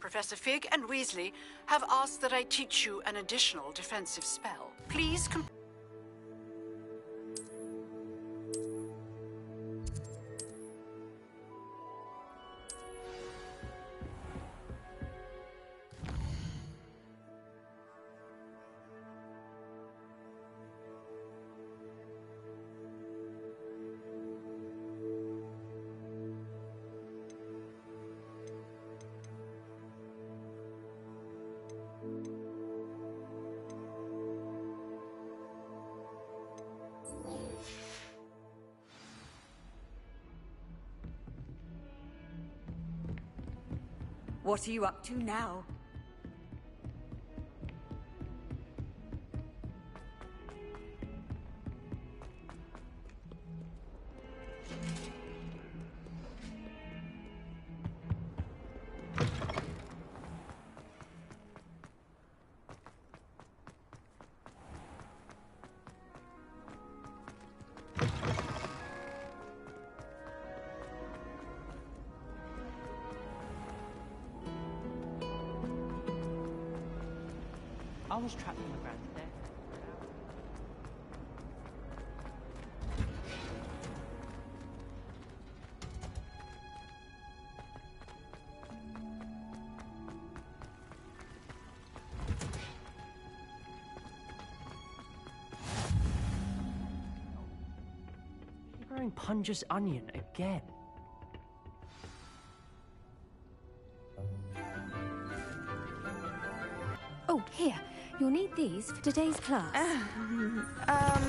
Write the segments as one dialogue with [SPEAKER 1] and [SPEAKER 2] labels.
[SPEAKER 1] Professor Fig and Weasley have asked that I teach you an additional defensive spell. Please
[SPEAKER 2] What are you up to now?
[SPEAKER 3] I was trapped on the ground today. You're growing Punja's onion again.
[SPEAKER 4] Oh, here. You'll need these for today's class. A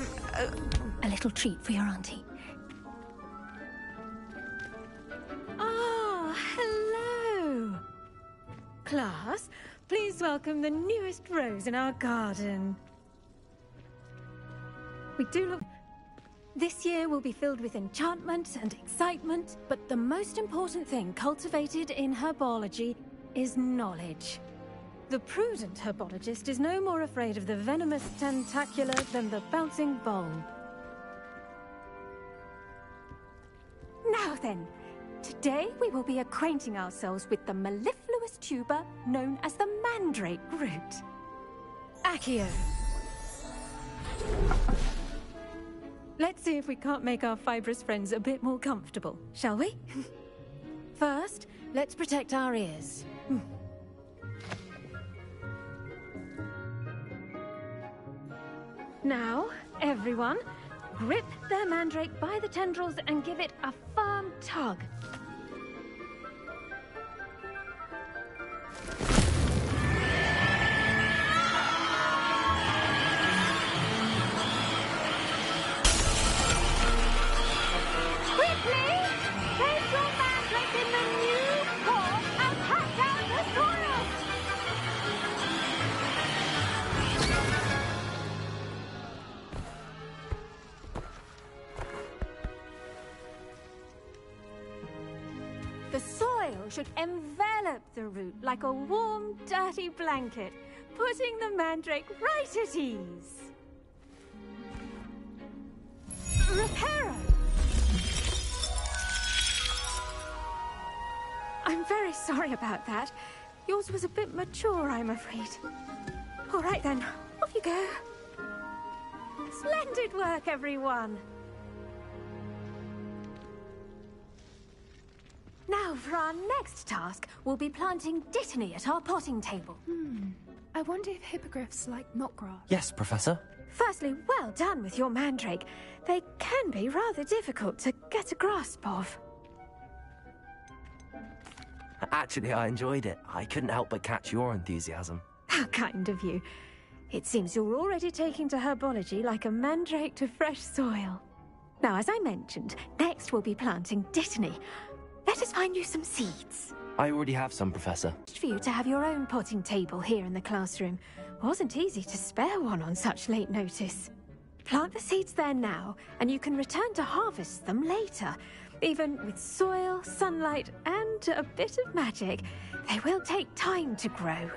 [SPEAKER 4] little treat for your auntie.
[SPEAKER 5] Ah, hello. Class, please welcome the newest rose in our garden. We do love... This year will be filled with enchantment and excitement, but the most important thing cultivated in herbology is knowledge. The prudent herbologist is no more afraid of the venomous tentacular than the bouncing vole. Now then, today we will be acquainting ourselves with the mellifluous tuber known as the mandrake root. Accio. Let's see if we can't make our fibrous friends a bit more comfortable, shall we? First, let's protect our ears. Now, everyone, grip their mandrake by the tendrils and give it a firm tug. Quickly! Place your mandrake in the new pot and pat down the soil! The soil should envelop the root like a warm, dirty blanket, putting the mandrake right at ease. Reparo! I'm very sorry about that. Yours was a bit mature, I'm afraid. All right then, off you go. Splendid work, everyone. Now, for our next task, we'll be planting dittany at our potting table.
[SPEAKER 6] I wonder if hippogriffs like knotgrass.
[SPEAKER 3] Yes, Professor.
[SPEAKER 5] Firstly, well done with your mandrake. They can be rather difficult to get a grasp of.
[SPEAKER 3] Actually, I enjoyed it. I couldn't help but catch your enthusiasm.
[SPEAKER 5] How kind of you. It seems you're already taking to herbology like a mandrake to fresh soil. Now, as I mentioned, next we'll be planting dittany. Let us find you some seeds.
[SPEAKER 3] I already have some, Professor.
[SPEAKER 5] For you to have your own potting table here in the classroom. Wasn't easy to spare one on such late notice. Plant the seeds there now, and you can return to harvest them later. Even with soil, sunlight, and a bit of magic, they will take time to grow.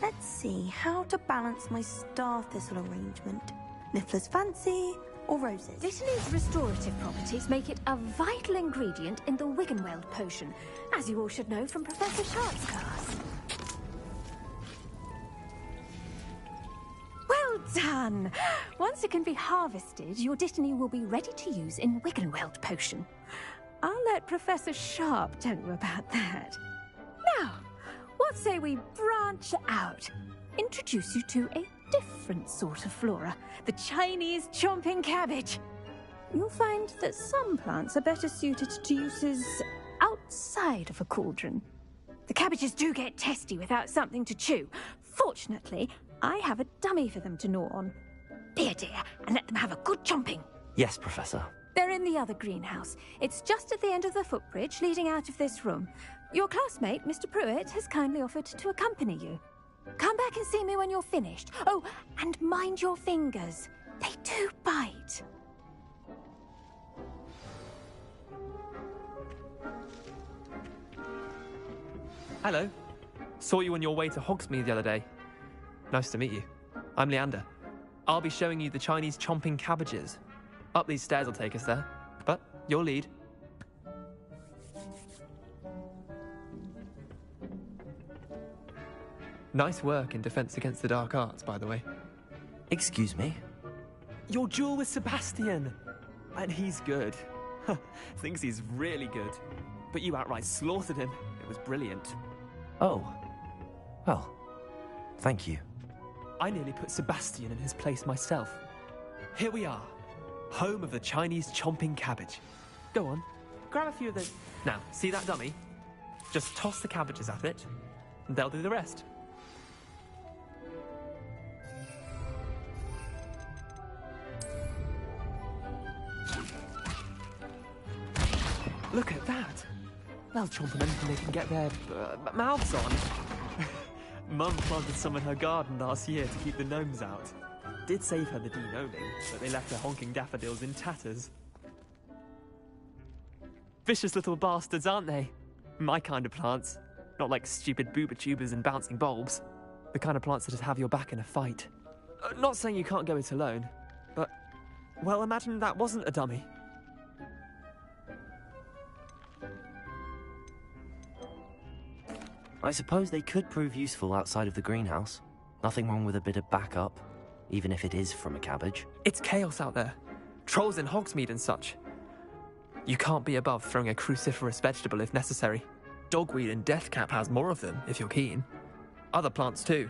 [SPEAKER 7] Let's see how to balance my star thistle arrangement. Niffler's fancy
[SPEAKER 4] or roses?
[SPEAKER 5] Dittany's restorative properties make it a vital ingredient in the Wiggenweld potion, as you all should know from Professor Sharp's class. Well done! Once it can be harvested, your Dittany will be ready to use in Wiggenweld potion. I'll let Professor Sharp tell you about that. Now, what say we branch out? Introduce you to a different sort of flora, the Chinese chomping cabbage. You'll find that some plants are better suited to uses outside of a cauldron. The cabbages do get testy without something to chew. Fortunately, I have a dummy for them to gnaw on. Be a dear and let them have a good chomping.
[SPEAKER 3] Yes, Professor.
[SPEAKER 5] They're in the other greenhouse. It's just at the end of the footbridge leading out of this room. Your classmate, Mr. Pruitt, has kindly offered to accompany you. Come back and see me when you're finished. Oh, and mind your fingers. They do bite.
[SPEAKER 7] Hello. Saw you on your way to Hogsmeade the other day. Nice to meet you. I'm Leander. I'll be showing you the Chinese chomping cabbages. Up these stairs will take us there, but your lead. Nice work in Defense Against the Dark Arts, by the way.
[SPEAKER 3] Excuse me?
[SPEAKER 7] Your duel with Sebastian! And he's good. Thinks he's really good. But you outright slaughtered him. It was brilliant.
[SPEAKER 3] Oh. Well, thank you.
[SPEAKER 7] I nearly put Sebastian in his place myself. Here we are. Home of the Chinese chomping cabbage. Go on, grab a few of those. Now, see that dummy? Just toss the cabbages at it, and they'll do the rest. Look at that! They'll chomp on anything they can get their mouths on. Mum planted some in her garden last year to keep the gnomes out. Did save her the de-gnoming, but they left her honking daffodils in tatters. Vicious little bastards, aren't they? My kind of plants. Not like stupid booba tubers and bouncing bulbs. The kind of plants that'd have your back in a fight. Not saying you can't go it alone, but... well, imagine that wasn't a dummy.
[SPEAKER 3] I suppose they could prove useful outside of the greenhouse. Nothing wrong with a bit of backup, even if it is from a cabbage.
[SPEAKER 7] It's chaos out there. Trolls in Hogsmeade and such. You can't be above throwing a cruciferous vegetable if necessary. Dogweed and deathcap has more of them, if you're keen. Other plants too.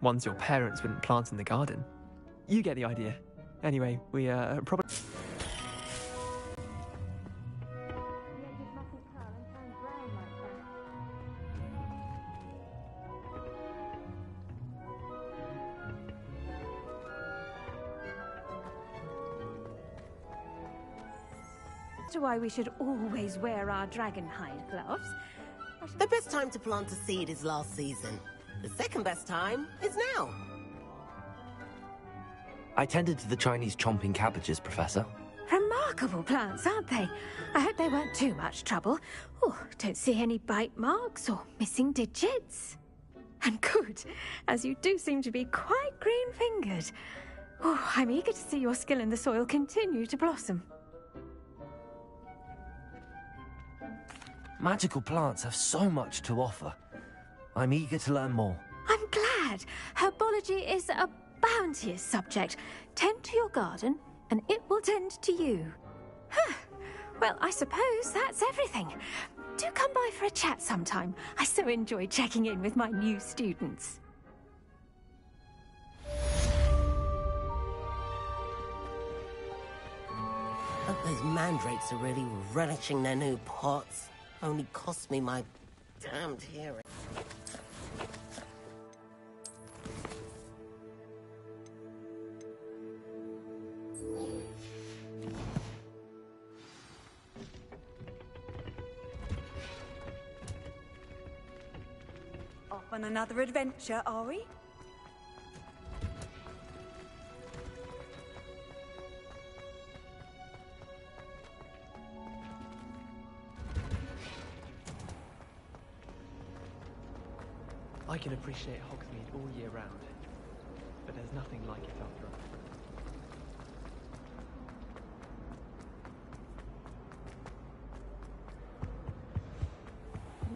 [SPEAKER 7] Ones your parents wouldn't plant in the garden. You get the idea. Anyway, we probably...
[SPEAKER 5] Why we should always wear our dragon hide gloves.
[SPEAKER 8] The best time to plant a seed is last season. The second best time is now.
[SPEAKER 3] I tended to the Chinese chomping cabbages, Professor.
[SPEAKER 5] Remarkable plants, aren't they? I hope they weren't too much trouble. Oh, don't see any bite marks or missing digits. And good, as you do seem to be quite green-fingered. Oh, I'm eager to see your skill in the soil continue to blossom.
[SPEAKER 3] Magical plants have so much to offer. I'm eager to learn more.
[SPEAKER 5] I'm glad. Herbology is a bounteous subject. Tend to your garden, and it will tend to you. Huh. Well, I suppose that's everything. Do come by for a chat sometime. I so enjoy checking in with my new students.
[SPEAKER 8] Hope those mandrakes are really relishing their new pots. Only cost me my damned hearing.
[SPEAKER 2] Off on another adventure, are we?
[SPEAKER 7] I can appreciate Hogsmeade all year round, but there's nothing like it after all.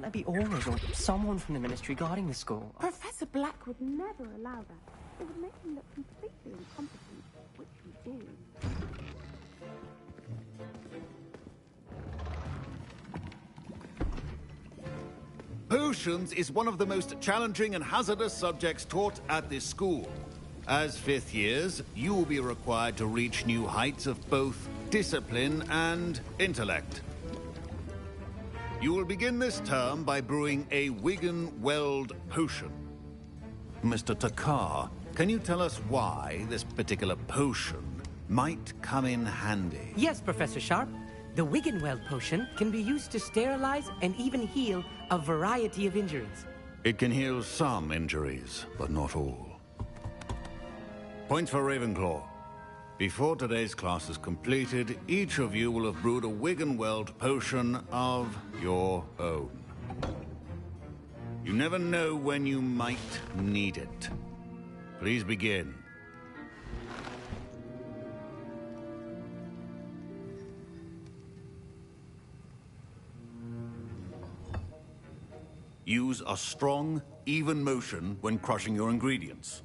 [SPEAKER 9] there be auras or someone from the Ministry guarding the school?
[SPEAKER 6] Professor Black would never allow that. It would make him look completely incompetent, which we do.
[SPEAKER 10] Potions is one of the most challenging and hazardous subjects taught at this school. As fifth years, you will be required to reach new heights of both discipline and intellect. You will begin this term by brewing a Wigan-Weld potion. Mr. Takar, can you tell us why this particular potion might come in handy?
[SPEAKER 11] Yes, Professor Sharp. The Wigan-Weld potion can be used to sterilize and even heal a variety of injuries.
[SPEAKER 10] It can heal some injuries, but not all. Points for Ravenclaw. Before today's class is completed, each of you will have brewed a Wigan-Weld potion of your own. You never know when you might need it. Please begin. Use a strong, even motion when crushing your ingredients.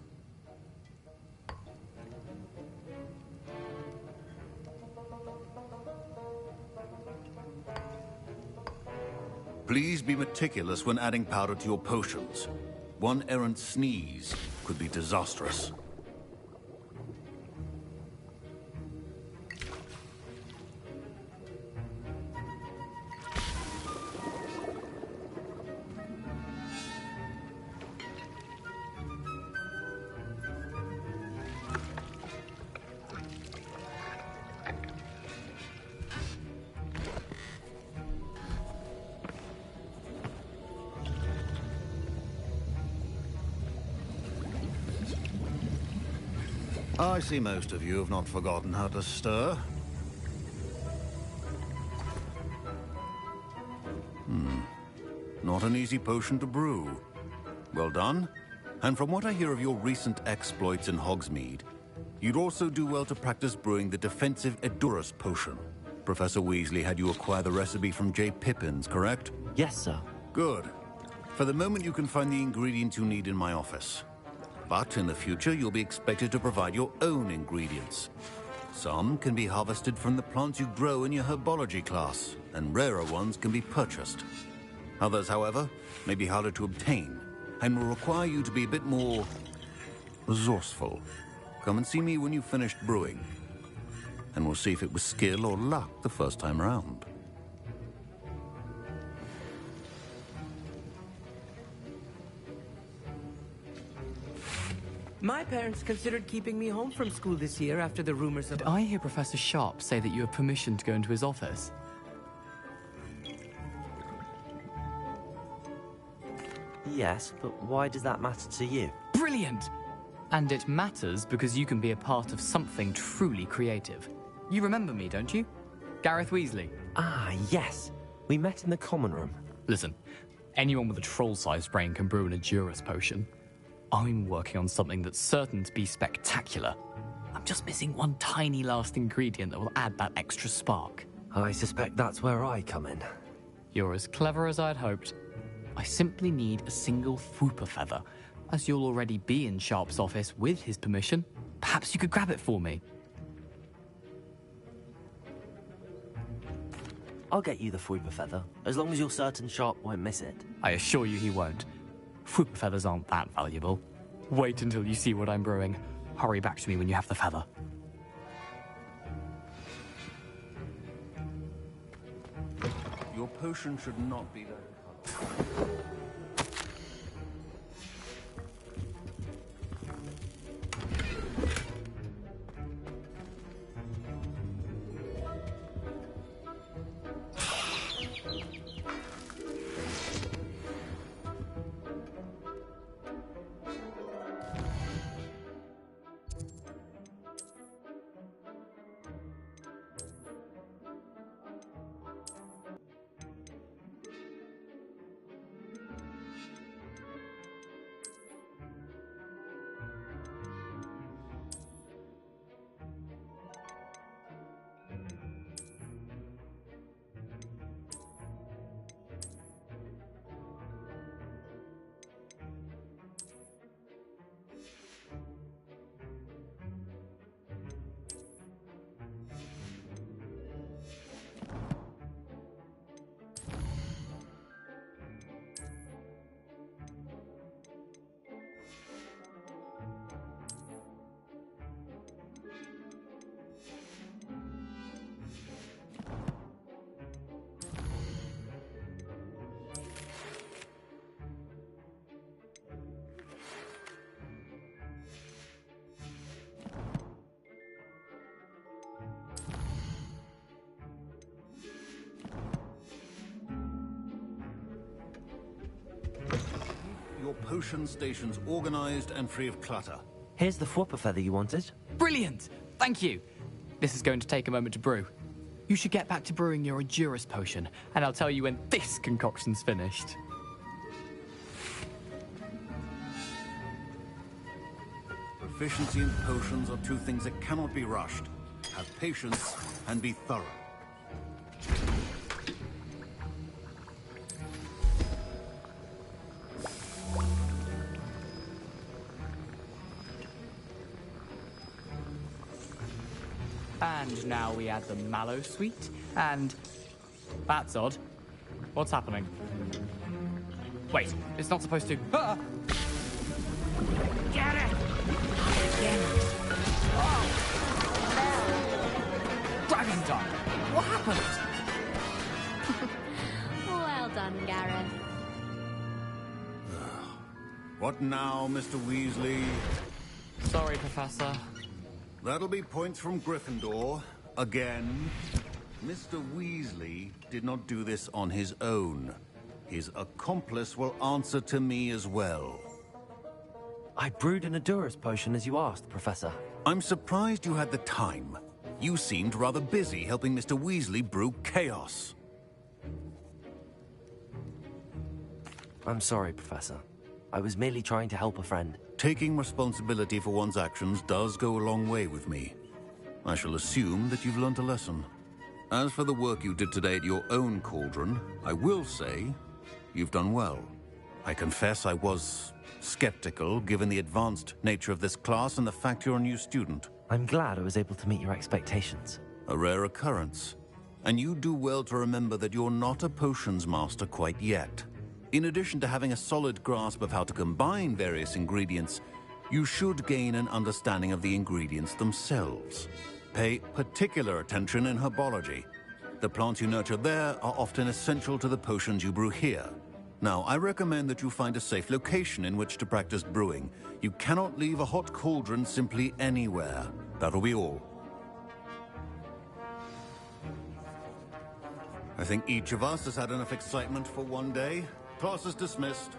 [SPEAKER 10] Please be meticulous when adding powder to your potions. One errant sneeze could be disastrous. I see most of you have not forgotten how to stir. Not an easy potion to brew. Well done. And from what I hear of your recent exploits in Hogsmeade, you'd also do well to practice brewing the defensive Edurus potion. Professor Weasley had you acquire the recipe from J. Pippin's, correct?
[SPEAKER 3] Yes, sir.
[SPEAKER 10] Good. For the moment, you can find the ingredients you need in my office. But in the future, you'll be expected to provide your own ingredients. Some can be harvested from the plants you grow in your herbology class, and rarer ones can be purchased. Others, however, may be harder to obtain, and will require you to be a bit more resourceful. Come and see me when you've finished brewing, and we'll see if it was skill or luck the first time around.
[SPEAKER 11] My parents considered keeping me home from school this year after the rumors of...
[SPEAKER 7] Did I hear Professor Sharp say that you have permission to go into his office?
[SPEAKER 3] Yes, but why does that matter to you?
[SPEAKER 7] Brilliant! And it matters because you can be a part of something truly creative. You remember me, don't you? Gareth Weasley.
[SPEAKER 3] Ah, yes. We met in the common room.
[SPEAKER 7] Listen, anyone with a troll-sized brain can brew an Edurus potion. I'm working on something that's certain to be spectacular. I'm just missing one tiny last ingredient that will add that extra spark.
[SPEAKER 3] I suspect that's where I come in.
[SPEAKER 7] You're as clever as I'd hoped. I simply need a single Fwooper feather. As you'll already be in Sharp's office with his permission, perhaps you could grab it for me.
[SPEAKER 3] I'll get you the Fwooper feather, as long as you're certain Sharp won't miss it.
[SPEAKER 7] I assure you he won't. Fwooper feathers aren't that valuable. Wait until you see what I'm brewing. Hurry back to me when you have the feather.
[SPEAKER 10] Your potion should not be that color. potion stations organized and free of clutter.
[SPEAKER 3] Here's the Fwopper feather you wanted.
[SPEAKER 9] Brilliant! Thank you. This is going to take a moment to brew. You should get back to brewing your Endurus potion, and I'll tell you when this concoction's finished.
[SPEAKER 10] Proficiency and potions are two things that cannot be rushed. Have patience and be thorough.
[SPEAKER 9] And now we add the mallow sweet, and... That's odd. What's happening? Wait, it's not supposed to... Ah! Get it! Oh! Dragon Dog! What happened?
[SPEAKER 4] Well done, Gareth.
[SPEAKER 10] What now, Mr. Weasley?
[SPEAKER 9] Sorry, Professor.
[SPEAKER 10] That'll be points from Gryffindor. Again. Mr. Weasley did not do this on his own. His accomplice will answer to me as well.
[SPEAKER 3] I brewed an Endurus potion as you asked, Professor.
[SPEAKER 10] I'm surprised you had the time. You seemed rather busy helping Mr. Weasley brew chaos.
[SPEAKER 3] I'm sorry, Professor. I was merely trying to help a friend.
[SPEAKER 10] Taking responsibility for one's actions does go a long way with me. I shall assume that you've learnt a lesson. As for the work you did today at your own cauldron, I will say you've done well. I confess I was skeptical, given the advanced nature of this class and the fact you're a new student.
[SPEAKER 3] I'm glad I was able to meet your expectations.
[SPEAKER 10] A rare occurrence. And you do well to remember that you're not a potions master quite yet. In addition to having a solid grasp of how to combine various ingredients, you should gain an understanding of the ingredients themselves. Pay particular attention in herbology. The plants you nurture there are often essential to the potions you brew here. Now, I recommend that you find a safe location in which to practice brewing. You cannot leave a hot cauldron simply anywhere. That'll be all. I think each of us has had enough excitement for one day. Class is dismissed.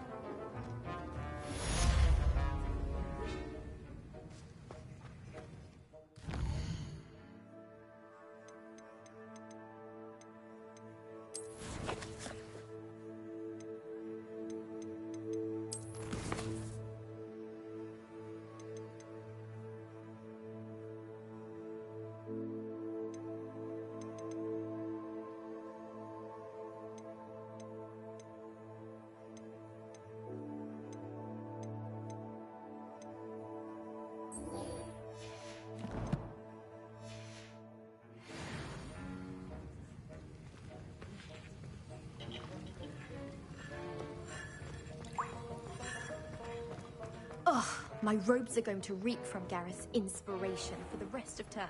[SPEAKER 12] Ugh, my robes are going to reek from Gareth's inspiration for the rest of term.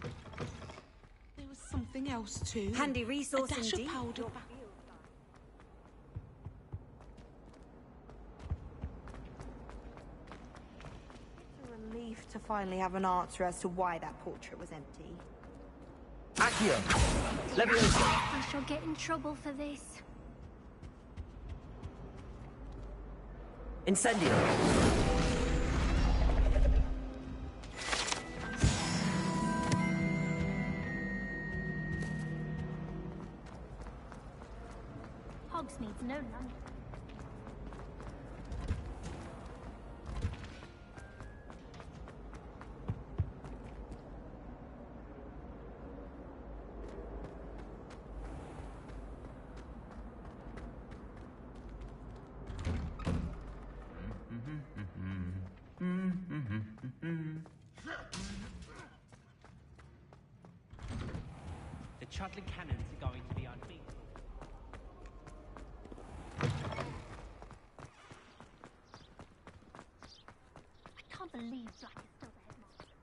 [SPEAKER 1] There was something else too.
[SPEAKER 2] Handy resource
[SPEAKER 1] a dash
[SPEAKER 2] indeed.
[SPEAKER 1] of powder.
[SPEAKER 2] It's a relief to finally have an answer as to why that portrait was empty.
[SPEAKER 3] Accio! Leviosa!
[SPEAKER 4] I shall get in trouble for this.
[SPEAKER 3] Incendio!
[SPEAKER 4] Hogsmeade's no longer.
[SPEAKER 11] The Chudley cannons are going to be unbeatable.
[SPEAKER 4] I can't believe Black is still the headmaster.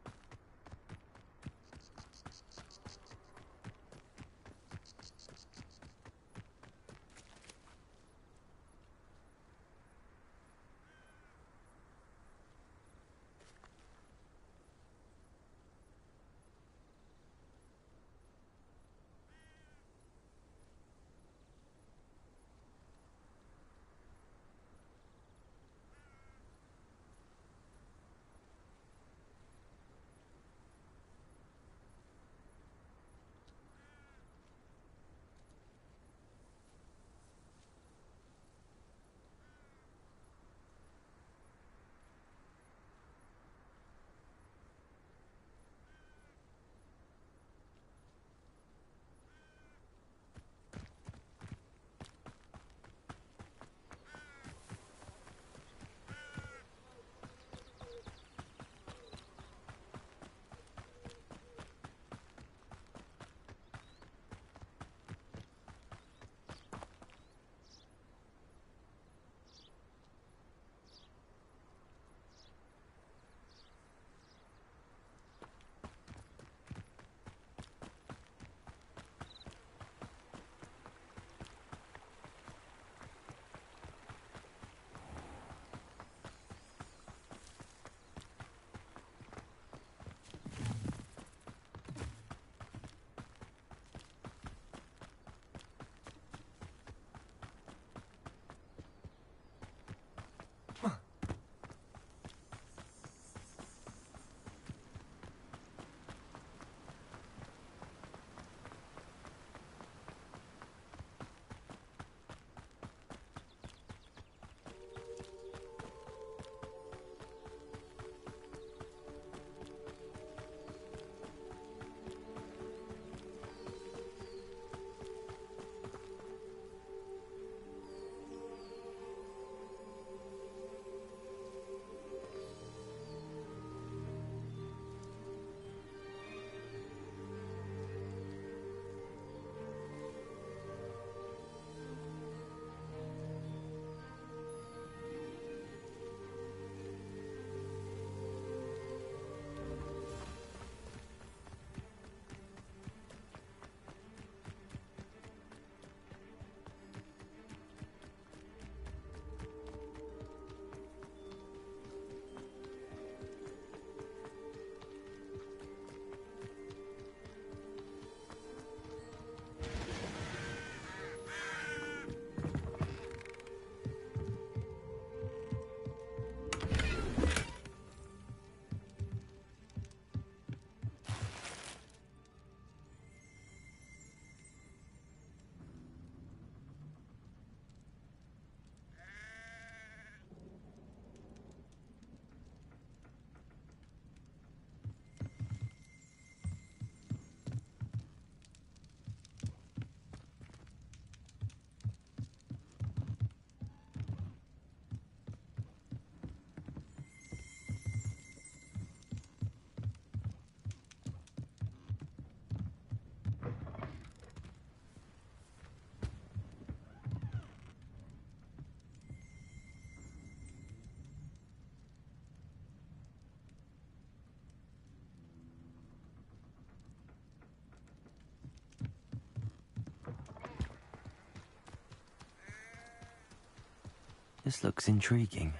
[SPEAKER 3] This looks intriguing.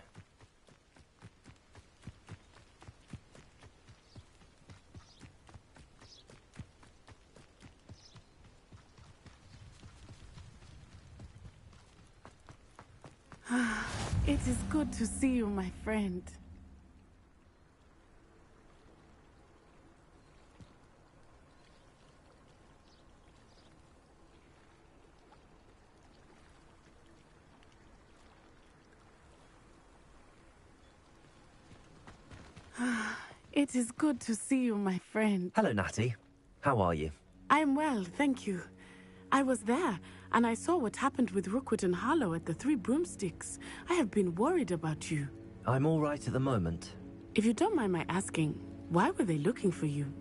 [SPEAKER 13] It is good to see you, my friend. It is good to see you, my friend.
[SPEAKER 3] Hello, Natty. How are you?
[SPEAKER 13] I'm well, thank you. I was there, and I saw what happened with Rookwood and Harlow at the Three Broomsticks. I have been worried about you.
[SPEAKER 3] I'm all right at the moment.
[SPEAKER 13] If you don't mind my asking, why were they looking for you?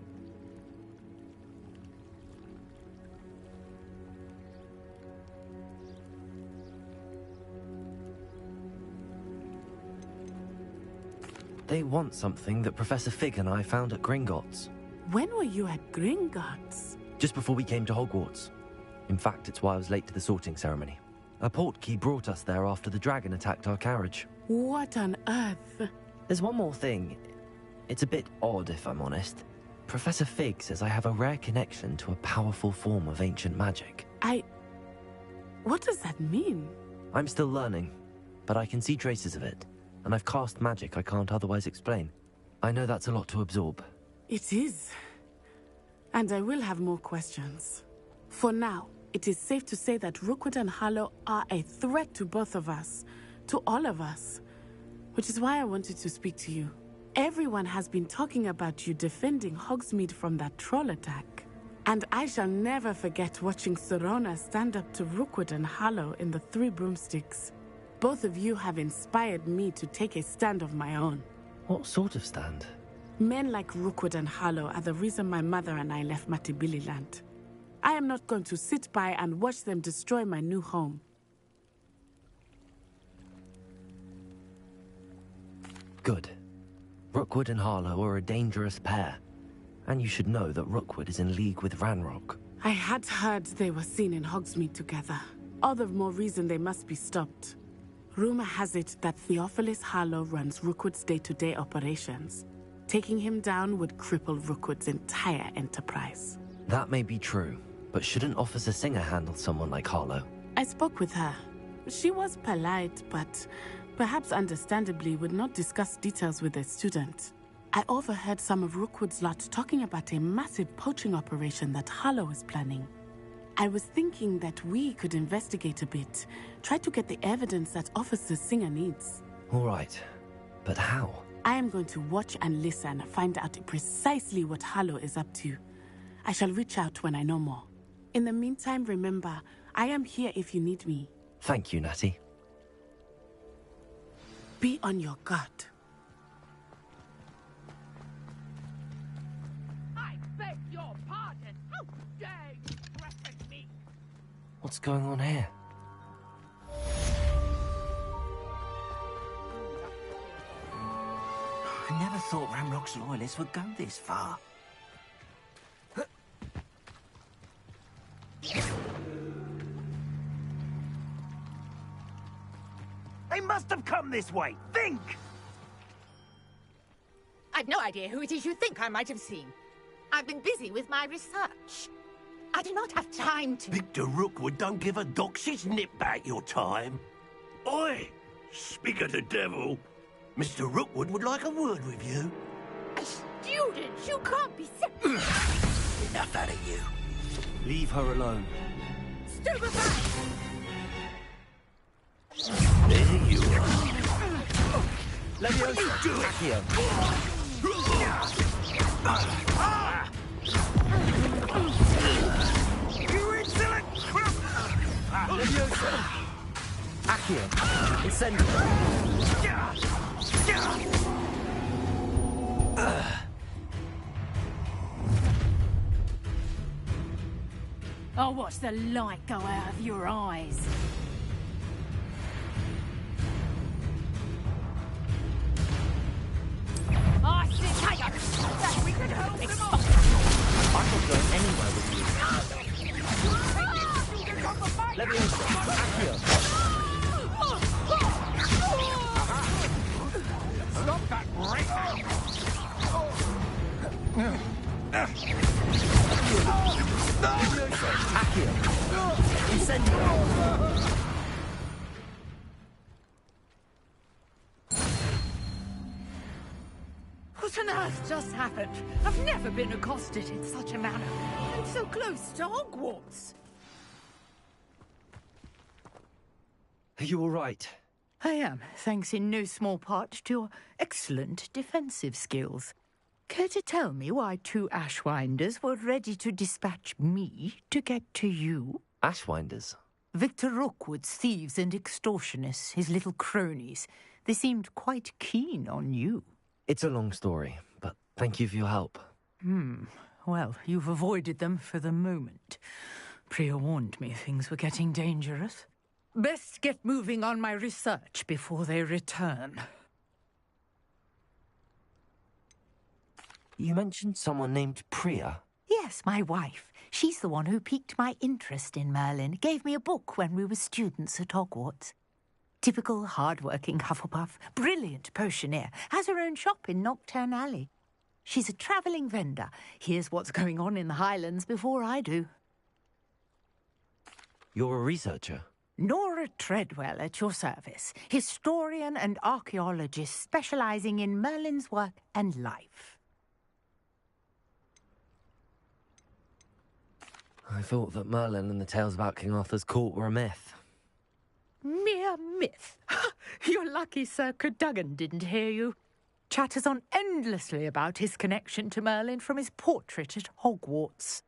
[SPEAKER 3] They want something that Professor Fig and I found at Gringotts.
[SPEAKER 13] When were you at Gringotts?
[SPEAKER 3] Just before we came to Hogwarts. In fact, it's why I was late to the sorting ceremony. A portkey brought us there after the dragon attacked our carriage.
[SPEAKER 13] What on earth?
[SPEAKER 3] There's one more thing. It's a bit odd, if I'm honest. Professor Fig says I have a rare connection to a powerful form of ancient magic.
[SPEAKER 13] What does that mean?
[SPEAKER 3] I'm still learning, but I can see traces of it. And I've cast magic I can't otherwise explain. I know that's a lot to absorb.
[SPEAKER 13] It is. And I will have more questions. For now, it is safe to say that Rookwood and Harlow are a threat to both of us. To all of us. Which is why I wanted to speak to you. Everyone has been talking about you defending Hogsmeade from that troll attack. And I shall never forget watching Serona stand up to Rookwood and Harlow in the Three Broomsticks. Both of you have inspired me to take a stand of my own.
[SPEAKER 3] What sort of stand?
[SPEAKER 13] Men like Rookwood and Harlow are the reason my mother and I left Matibililand. I am not going to sit by and watch them destroy my new home.
[SPEAKER 3] Good. Rookwood and Harlow are a dangerous pair. And you should know that Rookwood is in league with Ranrock.
[SPEAKER 13] I had heard they were seen in Hogsmeade together. All the more reason they must be stopped. Rumor has it that Theophilus Harlow runs Rookwood's day-to-day operations. Taking him down would cripple Rookwood's entire enterprise.
[SPEAKER 3] That may be true, but shouldn't Officer Singer handle someone like Harlow?
[SPEAKER 13] I spoke with her. She was polite, but perhaps understandably would not discuss details with a student. I overheard some of Rookwood's lot talking about a massive poaching operation that Harlow is planning. I was thinking that we could investigate a bit, try to get the evidence that Officer Singer needs.
[SPEAKER 3] All right, but how?
[SPEAKER 13] I am going to watch and listen, find out precisely what Harlow is up to. I shall reach out when I know more. In the meantime, remember, I am here if you need me.
[SPEAKER 3] Thank you, Natty.
[SPEAKER 13] Be on your guard.
[SPEAKER 14] I beg your pardon. How dare you threaten me?
[SPEAKER 3] What's going on here?
[SPEAKER 15] I never thought Ranrock's loyalists would go this far. They must have come this way. Think!
[SPEAKER 16] I've no idea who it is you think I might have seen. I've been busy with my research. I do not have time to...
[SPEAKER 15] Victor Rookwood don't give a doxy's nip back your time. Oi! Speak of the devil. Mr. Rookwood would like a word with you.
[SPEAKER 16] A student? You can't be...
[SPEAKER 15] Enough out of you.
[SPEAKER 3] Leave her alone.
[SPEAKER 16] Stupefy!
[SPEAKER 15] There you are.
[SPEAKER 3] Leviosa! Accio!
[SPEAKER 15] You insolent crap!
[SPEAKER 3] Leviosa! Accio! Incendio!
[SPEAKER 4] I'll watch the light go out of your eyes.
[SPEAKER 14] I think that we could help them all.
[SPEAKER 3] I'm not going anywhere with you. Leviosa! Accio!
[SPEAKER 16] What on earth just happened? I've never been accosted in such a manner. And so close to Hogwarts.
[SPEAKER 3] Are you all right?
[SPEAKER 16] I am, thanks in no small part to your excellent defensive skills. Care to tell me why 2 Ashwinders were ready to dispatch me to get to you?
[SPEAKER 3] Ashwinders?
[SPEAKER 16] Victor Rookwood's thieves and extortionists, his little cronies. They seemed quite keen on you.
[SPEAKER 3] It's a long story, but thank you for your help.
[SPEAKER 16] Well, you've avoided them for the moment. Priya warned me things were getting dangerous. Best get moving on my research before they return.
[SPEAKER 3] You mentioned someone named Priya.
[SPEAKER 16] Yes, my wife. She's the one who piqued my interest in Merlin. Gave me a book when we were students at Hogwarts. Typical hard-working Hufflepuff, brilliant potioneer, has her own shop in Knockturn Alley. She's a travelling vendor. Hears what's going on in the Highlands before I do.
[SPEAKER 3] You're a researcher?
[SPEAKER 16] Nora Treadwell at your service, historian and archaeologist specialising in Merlin's work and life.
[SPEAKER 3] I thought that Merlin and the tales about King Arthur's court were a myth.
[SPEAKER 16] Mere myth. You're lucky Sir Cadogan didn't hear you. Chatters on endlessly about his connection to Merlin from his portrait at Hogwarts.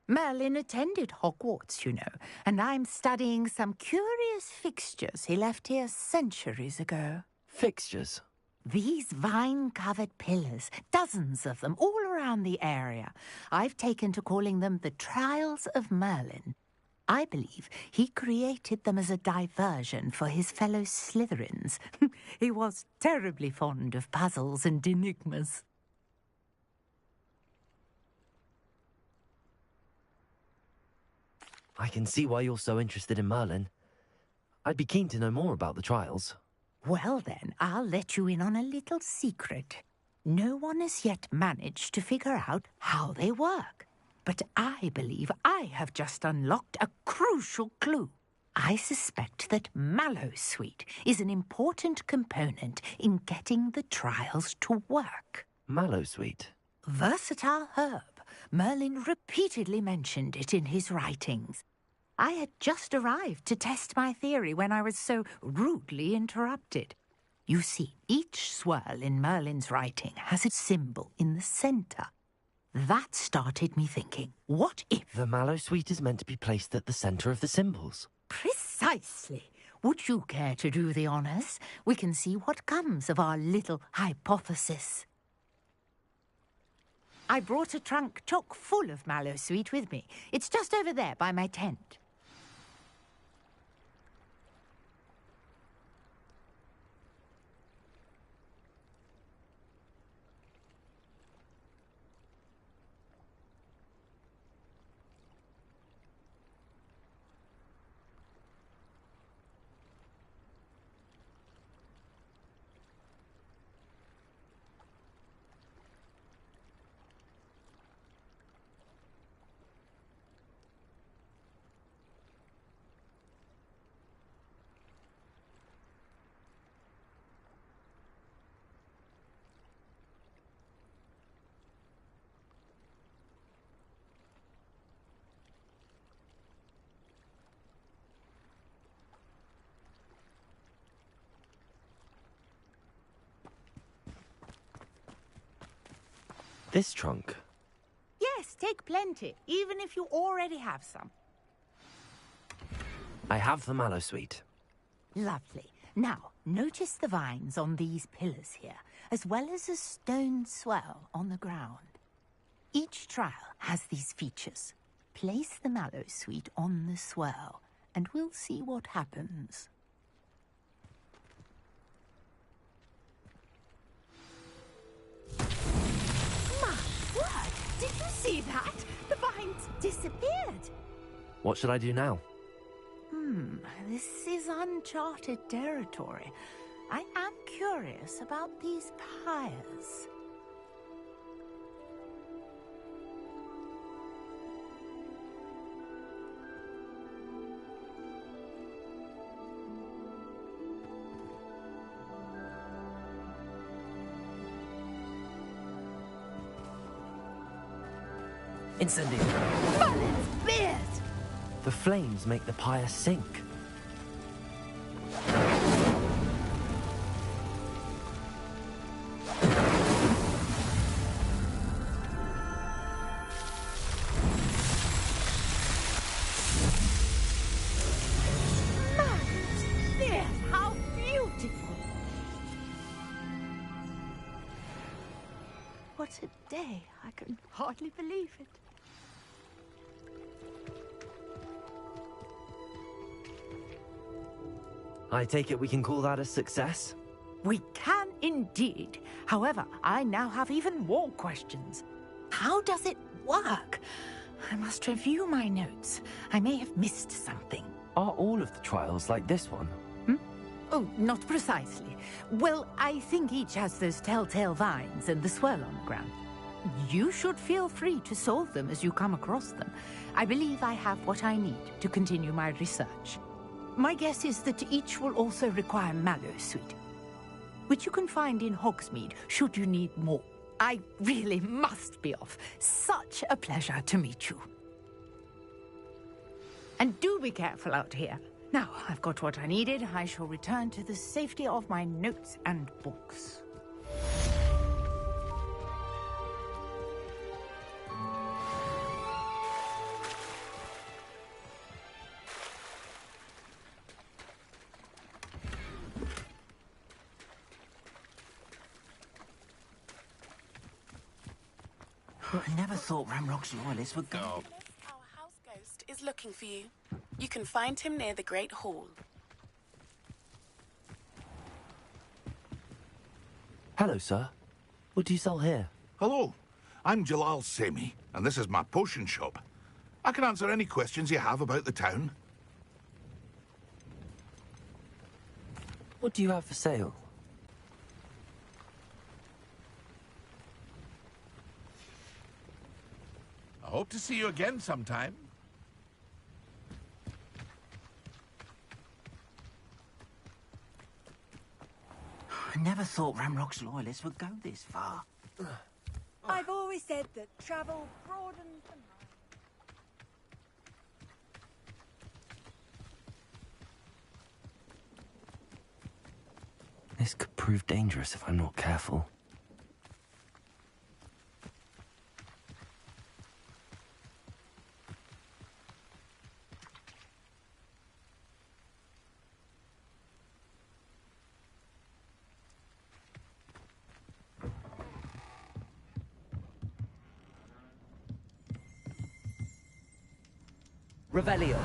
[SPEAKER 16] Merlin attended Hogwarts, you know, and I'm studying some curious fixtures he left here centuries ago.
[SPEAKER 3] Fixtures?
[SPEAKER 16] These vine-covered pillars, dozens of them, all around the area. I've taken to calling them the Trials of Merlin. I believe he created them as a diversion for his fellow Slytherins. He was terribly fond of puzzles and enigmas.
[SPEAKER 3] I can see why you're so interested in Merlin. I'd be keen to know more about the trials.
[SPEAKER 16] Well then, I'll let you in on a little secret. No one has yet managed to figure out how they work. But I believe I have just unlocked a crucial clue. I suspect that Mallowsweet is an important component in getting the trials to work.
[SPEAKER 3] Mallowsweet?
[SPEAKER 16] Versatile herb. Merlin repeatedly mentioned it in his writings. I had just arrived to test my theory when I was so rudely interrupted. You see, each swirl in Merlin's writing has a symbol in the centre. That started me thinking, what if...
[SPEAKER 3] The Mallowsweet is meant to be placed at the centre of the symbols.
[SPEAKER 16] Precisely. Would you care to do the honours? We can see what comes of our little hypothesis. I brought a trunk chock full of Mallowsweet with me. It's just over there by my tent.
[SPEAKER 3] This trunk?
[SPEAKER 16] Yes, take plenty, even if you already have some.
[SPEAKER 3] I have the Mallowsweet.
[SPEAKER 16] Lovely. Now, notice the vines on these pillars here, as well as a stone swell on the ground. Each trial has these features. Place the Mallowsweet on the swirl, and we'll see what happens. Did you see that? The vines disappeared.
[SPEAKER 3] What should I do now?
[SPEAKER 16] This is uncharted territory. I am curious about these pyres.
[SPEAKER 3] Incendio.
[SPEAKER 16] Merlin's beard!
[SPEAKER 3] The flames make the pyre sink.
[SPEAKER 16] Merlin's beard! How beautiful! What a day. I can hardly believe it.
[SPEAKER 3] I take it we can call that a success?
[SPEAKER 16] We can indeed. However, I now have even more questions. How does it work? I must review my notes. I may have missed something.
[SPEAKER 3] Are all of the trials like this one?
[SPEAKER 16] Oh, not precisely. Well, I think each has those telltale vines and the swirl on the ground. You should feel free to solve them as you come across them. I believe I have what I need to continue my research. My guess is that each will also require Mallowsweet, which you can find in Hogsmeade should you need more. I really must be off. Such a pleasure to meet you. And do be careful out here. Now, I've got what I needed. I shall return to the safety of my notes and books.
[SPEAKER 11] I never thought Ramrock's loyalists would go.
[SPEAKER 17] Our house ghost is looking for you. You can find him near the Great Hall.
[SPEAKER 3] Hello, sir. What do you sell here?
[SPEAKER 18] Hello, I'm Jalal Semi, and this is my potion shop. I can answer any questions you have about the town.
[SPEAKER 3] What do you have for sale?
[SPEAKER 18] I hope to see you again sometime.
[SPEAKER 11] I never thought Ramrock's loyalists would go this far.
[SPEAKER 2] I've always said that travel broadens the mind.
[SPEAKER 3] This could prove dangerous if I'm not careful.
[SPEAKER 11] Revelio.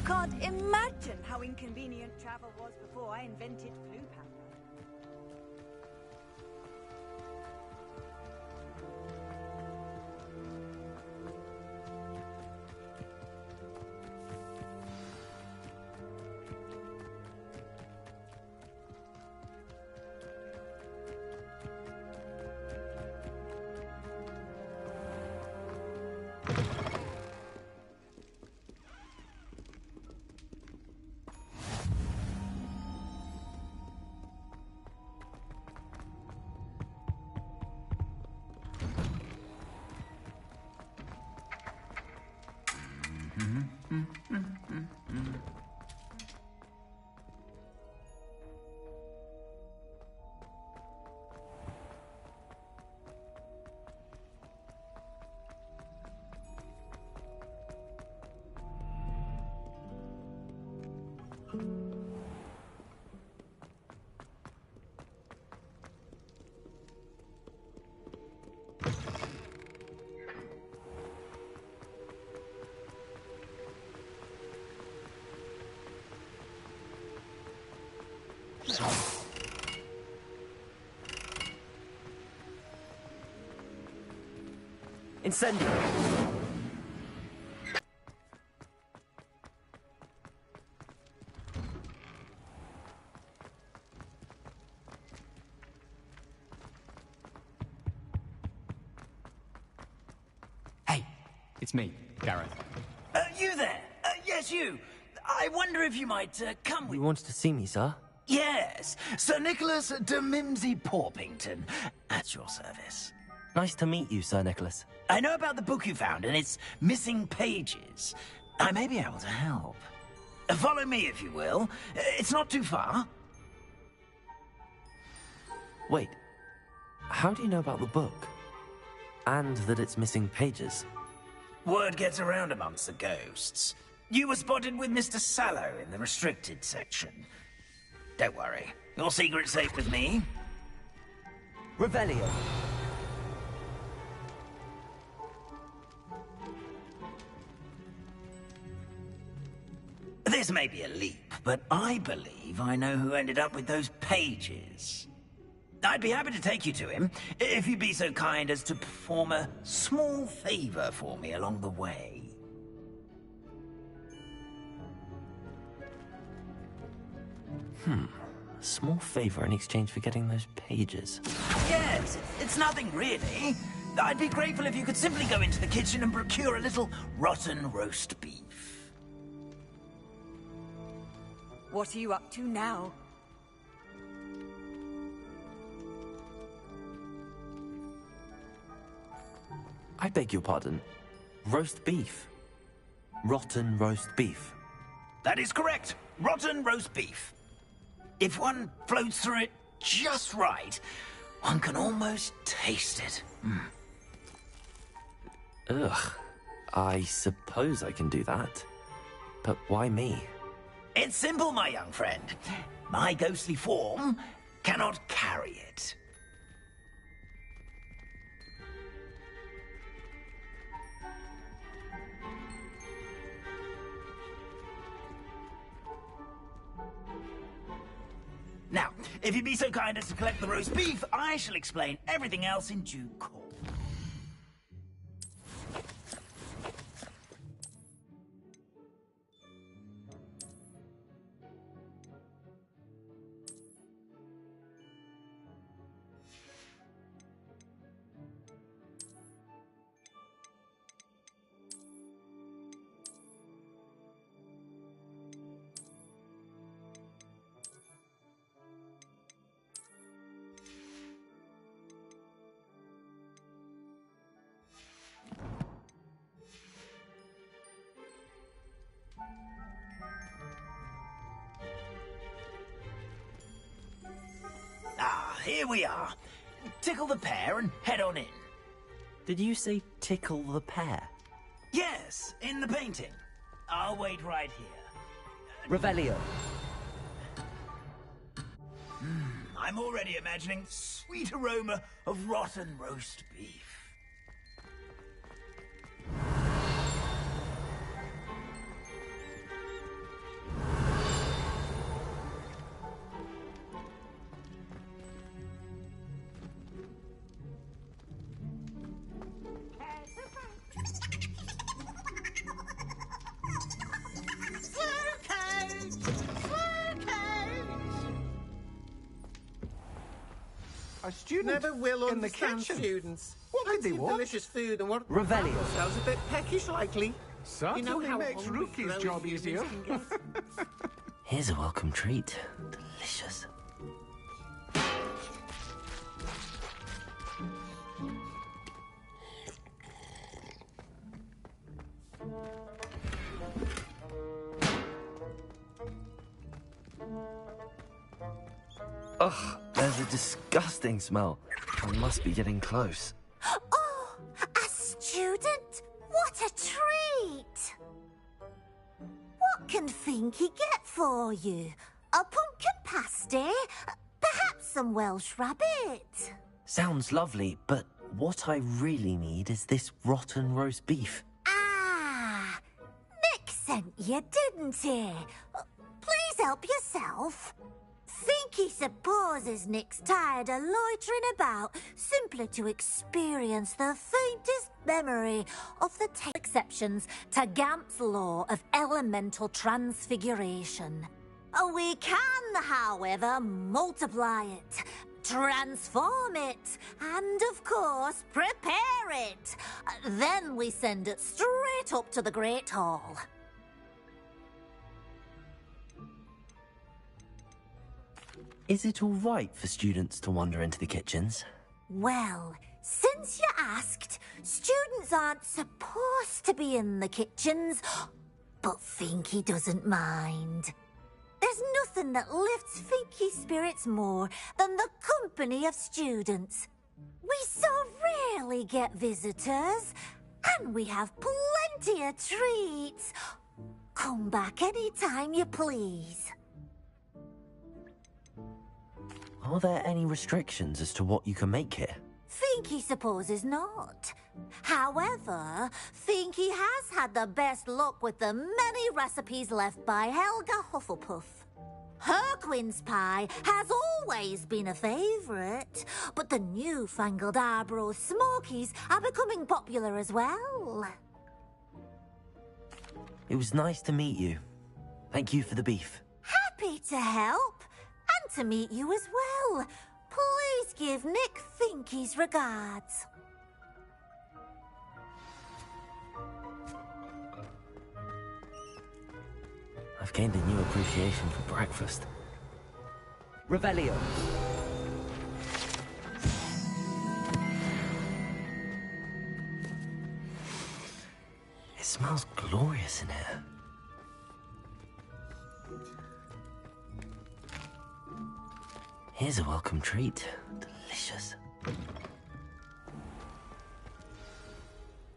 [SPEAKER 19] can't imagine how inconvenient travel was before I invented flu powder.
[SPEAKER 3] Incendio!
[SPEAKER 9] Hey, it's me, Gareth.
[SPEAKER 20] You there? Yes, you. I wonder if you might come with...
[SPEAKER 3] You wanted to see me, sir?
[SPEAKER 20] Yes, Sir Nicholas de Mimsy Porpington, at your service.
[SPEAKER 3] Nice to meet you, Sir Nicholas.
[SPEAKER 20] I know about the book you found and its missing pages. I may be able to help. Follow me, if you will. It's not too far.
[SPEAKER 3] Wait, how do you know about the book? And that it's missing pages?
[SPEAKER 20] Word gets around amongst the ghosts. You were spotted with Mr. Sallow in the restricted section. Don't worry, your secret's safe with me.
[SPEAKER 3] Revelio.
[SPEAKER 20] This may be a leap, but I believe I know who ended up with those pages. I'd be happy to take you to him, if you'd be so kind as to perform a small favor for me along the way.
[SPEAKER 3] A small favor in exchange for getting those pages.
[SPEAKER 20] Yes, it's nothing really. I'd be grateful if you could simply go into the kitchen and procure a little rotten roast beef.
[SPEAKER 19] What are you up to now?
[SPEAKER 3] I beg your pardon. Roast beef. Rotten roast beef.
[SPEAKER 20] That is correct. Rotten roast beef. If one floats through it just right, one can almost taste it.
[SPEAKER 3] Ugh. I suppose I can do that. But why me?
[SPEAKER 20] It's simple, my young friend. My ghostly form cannot carry it. Now, if you'd be so kind as to collect the roast beef, I shall explain everything else in due course. Here we are. Tickle the pear and head on in.
[SPEAKER 3] Did you say tickle the pear?
[SPEAKER 20] Yes, in the painting. I'll wait right here.
[SPEAKER 3] Revelio.
[SPEAKER 20] I'm already imagining the sweet aroma of rotten roast beef.
[SPEAKER 21] a student
[SPEAKER 22] Never will
[SPEAKER 21] in the
[SPEAKER 22] understand
[SPEAKER 21] kitchen.
[SPEAKER 22] students.
[SPEAKER 21] What could they
[SPEAKER 22] Plenty of
[SPEAKER 21] want?
[SPEAKER 22] delicious food and what...
[SPEAKER 3] Revelio.
[SPEAKER 22] Themselves a bit peckish, likely.
[SPEAKER 21] Certainly
[SPEAKER 22] how
[SPEAKER 21] makes
[SPEAKER 22] hungry
[SPEAKER 21] Rookie's
[SPEAKER 22] frozen
[SPEAKER 21] job
[SPEAKER 22] humans
[SPEAKER 21] easier.
[SPEAKER 22] can get.
[SPEAKER 3] Here's a welcome treat. Delicious. Ugh, there's a disgusting smell. I must be getting close.
[SPEAKER 23] Oh, a student? What a treat! What can Finky get for you? A pumpkin pasty? Perhaps some Welsh rabbit?
[SPEAKER 3] Sounds lovely, but what I really need is this rotten roast beef.
[SPEAKER 23] Ah, Nick sent you, didn't he? Please help yourself. Finky supposes Nick's tired of loitering about simply to experience the faintest memory of the exceptions to Gamp's law of elemental transfiguration. We can, however, multiply it, transform it, and, of course, prepare it. Then we send it straight up to the Great Hall.
[SPEAKER 3] Is it all right for students to wander into the kitchens?
[SPEAKER 23] Well, since you asked, students aren't supposed to be in the kitchens, but Finky doesn't mind. There's nothing that lifts Finky's spirits more than the company of students. We so rarely get visitors, and we have plenty of treats. Come back any time you please.
[SPEAKER 3] Are there any restrictions as to what you can make here?
[SPEAKER 23] Finky supposes not. However, Finky has had the best luck with the many recipes left by Helga Hufflepuff. Her quince pie has always been a favourite, but the newfangled Arbroath Smokies are becoming popular as well.
[SPEAKER 3] It was nice to meet you. Thank you for the beef.
[SPEAKER 23] Happy to help, and to meet you as well. Please give Nick Finky's regards.
[SPEAKER 3] I've gained a new appreciation for breakfast. Revelio. It smells glorious in here. Here's a welcome treat. Delicious.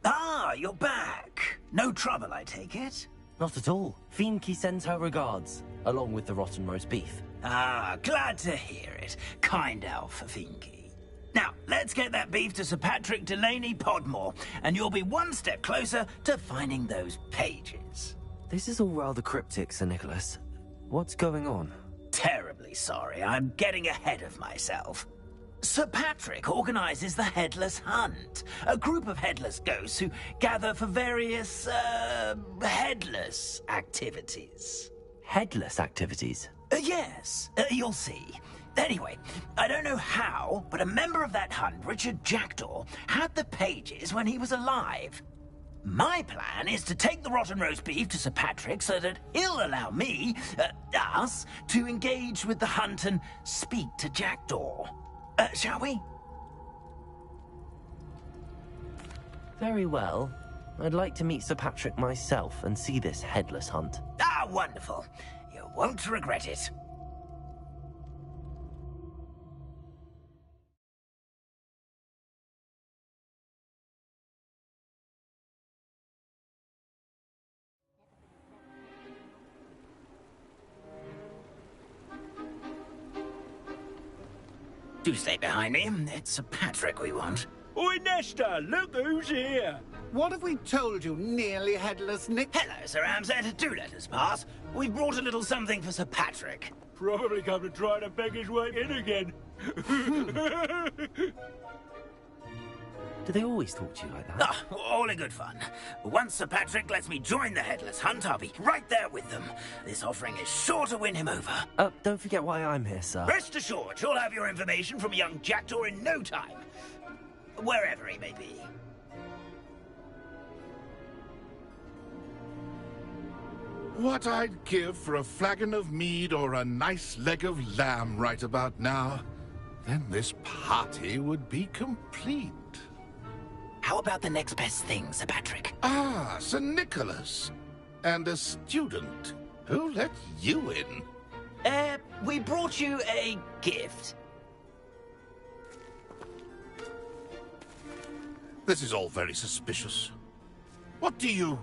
[SPEAKER 20] Ah, you're back. No trouble, I take it?
[SPEAKER 3] Not at all. Finky sends her regards, along with the rotten roast beef.
[SPEAKER 20] Ah, glad to hear it. Kind elf, Finky. Now, let's get that beef to Sir Patrick Delaney Podmore, and you'll be one step closer to finding those pages.
[SPEAKER 3] This is all rather cryptic, Sir Nicholas. What's going on?
[SPEAKER 20] Terribly sorry, I'm getting ahead of myself. Sir Patrick organises the Headless Hunt, a group of headless ghosts who gather for various, headless activities.
[SPEAKER 3] Headless activities?
[SPEAKER 20] Yes, you'll see. Anyway, I don't know how, but a member of that hunt, Richard Jackdaw, had the pages when he was alive. My plan is to take the rotten roast beef to Sir Patrick so that he'll allow me, us, to engage with the hunt and speak to Jackdaw. Shall we?
[SPEAKER 3] Very well. I'd like to meet Sir Patrick myself and see this headless hunt.
[SPEAKER 20] Ah, wonderful. You won't regret it. Do stay behind me. It's Sir Patrick we want.
[SPEAKER 15] Oi, Nesta, look who's here.
[SPEAKER 22] What have we told you, nearly headless Nick?
[SPEAKER 20] Hello, Sir Ramsett. Do let us pass. We've brought a little something for Sir Patrick.
[SPEAKER 15] Probably come to try to beg his way in again.
[SPEAKER 3] Do they always talk to you like that?
[SPEAKER 20] Ah, all in good fun. Once Sir Patrick lets me join the Headless Hunt, I'll be right there with them. This offering is sure to win him over.
[SPEAKER 3] Don't forget why I'm here, sir.
[SPEAKER 20] Rest assured, you'll have your information from a young Jackdaw in no time. Wherever he may be.
[SPEAKER 18] What I'd give for a flagon of mead or a nice leg of lamb right about now. Then this party would be complete.
[SPEAKER 20] How about the next best thing, Sir Patrick?
[SPEAKER 18] Ah, Sir Nicholas. And a student. Who let you in?
[SPEAKER 20] We brought you a gift.
[SPEAKER 18] This is all very suspicious. What do you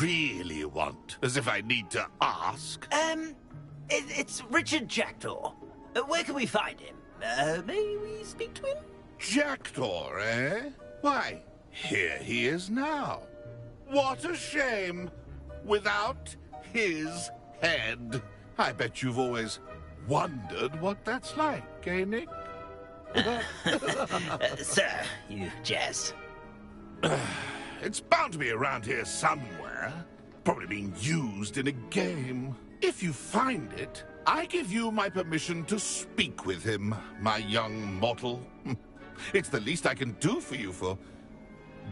[SPEAKER 18] really want? As if I need to ask.
[SPEAKER 20] It's Richard Jackdaw. Where can we find him? May we speak to him?
[SPEAKER 18] Jackdaw, eh? Why, here he is now. What a shame. Without his head. I bet you've always wondered what that's like, eh, Nick?
[SPEAKER 20] Sir, you jest.
[SPEAKER 18] It's bound to be around here somewhere. Probably being used in a game. If you find it, I give you my permission to speak with him, my young mortal. It's the least I can do for you for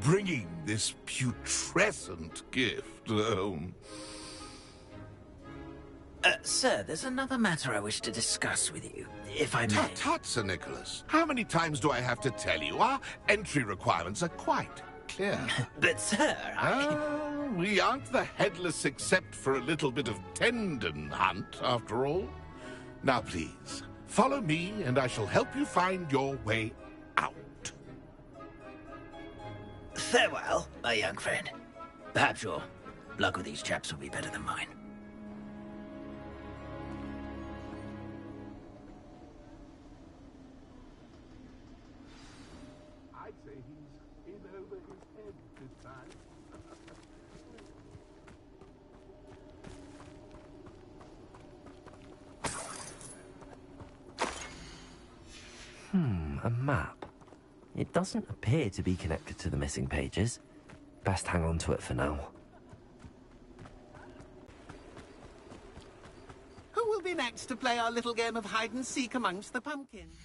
[SPEAKER 18] bringing this putrescent gift home.
[SPEAKER 20] Sir, there's another matter I wish to discuss with you, if I may.
[SPEAKER 18] Tut, Sir Nicholas. How many times do I have to tell you? Our entry requirements are quite clear.
[SPEAKER 20] But, sir,
[SPEAKER 18] we aren't the Headless except for a little bit of tendon hunt, after all. Now, please, follow me, and I shall help you find your way out.
[SPEAKER 20] Farewell, my young friend. Perhaps your luck with these chaps will be better than mine.
[SPEAKER 18] I'd say he's in over his head this time.
[SPEAKER 3] A map. It doesn't appear to be connected to the missing pages. Best hang on to it for now.
[SPEAKER 22] Who will be next to play our little game of hide and seek amongst the pumpkins?